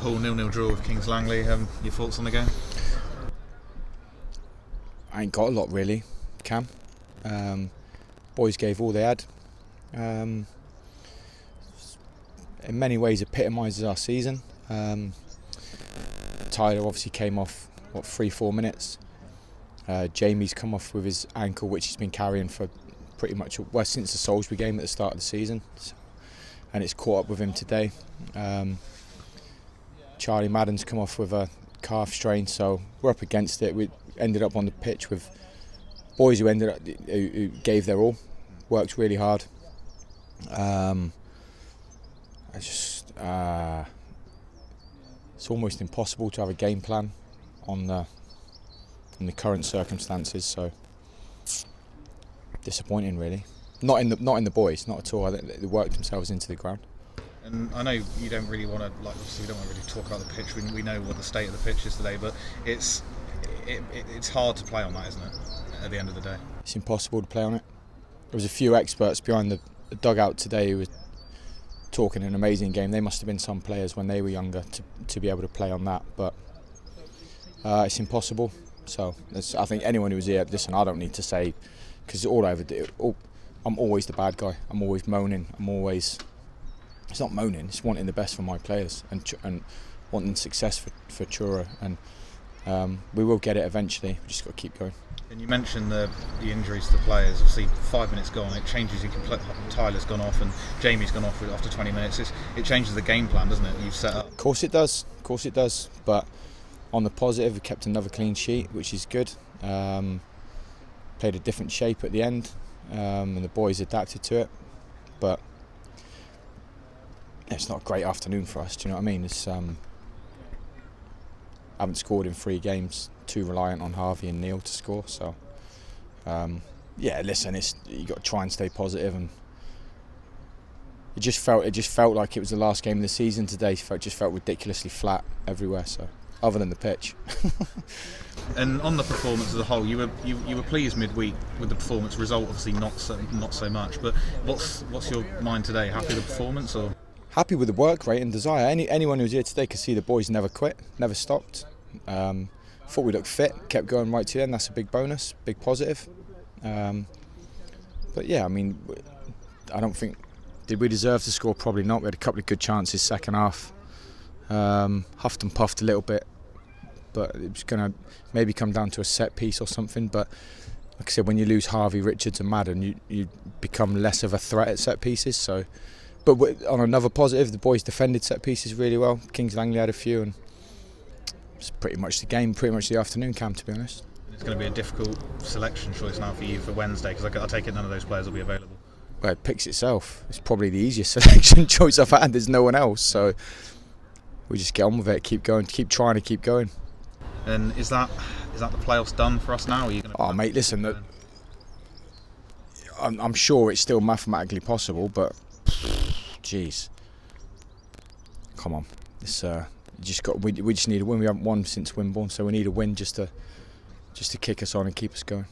Paul, 0-0 draw with Kings Langley. Your thoughts on the game? I ain't got a lot really, Cam. Boys gave all they had. In many ways epitomises our season. Tyler obviously came off, 3-4 minutes. Jamie's come off with his ankle, which he's been carrying for pretty much since the Salisbury game at the start of the season. And it's caught up with him today. Charlie Madden's come off with a calf strain, so we're up against it. We ended up on the pitch with boys who gave their all, worked really hard. It's almost impossible to have a game plan in the current circumstances. So disappointing, really. Not in the boys, not at all. I think they worked themselves into the ground. And I know you don't really want to, obviously we don't want to really talk about the pitch. We know what the state of the pitch is today, but it's hard to play on that, isn't it? At the end of the day, it's impossible to play on it. There was a few experts behind the dugout today who were talking an amazing game. They must have been some players when they were younger to be able to play on that, but it's impossible. So I think anyone who's here, listen, I don't need to say, because all I ever do, I'm always the bad guy. I'm always moaning. It's not moaning, it's wanting the best for my players and wanting success for Truro, and we will get it eventually. We just got to keep going. And you mentioned the injuries to the players. Obviously 5 minutes gone, it changes your complete. Tyler's gone off and Jamie's gone off after 20 minutes. It changes the game plan, doesn't it? You've set up. Of course it does. But on the positive, we kept another clean sheet, which is good. Played a different shape at the end, and the boys adapted to it. But it's not a great afternoon for us. Do you know what I mean? It's haven't scored in 3 games. Too reliant on Harvey and Neil to score. So listen, you got to try and stay positive, and it just felt like it was the last game of the season today. It just felt ridiculously flat everywhere. So other than the pitch. And on the performance as a whole, you were pleased midweek with the performance. Result obviously not so much. But what's your mind today? Happy with the performance or? Happy with the work rate and desire. Anyone who's here today could see the boys never quit, never stopped. Thought we looked fit, kept going right to the end. That's a big bonus, big positive. But yeah, I mean, I don't think, did we deserve to score? Probably not. We had a couple of good chances second half. Huffed and puffed a little bit, but it was going to maybe come down to a set piece or something. But like I said, when you lose Harvey, Richards and Madden, you become less of a threat at set pieces. So, but on another positive, the boys defended set pieces really well. Kings Langley had a few, and it's pretty much the game, pretty much the afternoon, Cam, to be honest. It's going to be a difficult selection choice now for you for Wednesday, because I take it none of those players will be available. Well, it picks itself. It's probably the easiest selection choice I've had. There's no one else, so we just get on with it, keep going, keep trying to keep going. And is that the playoffs done for us now? Or are you going to mate, listen, I'm sure it's still mathematically possible, but jeez, come on, it's we just need a win. We haven't won since Wimborne, so we need a win just to kick us on and keep us going.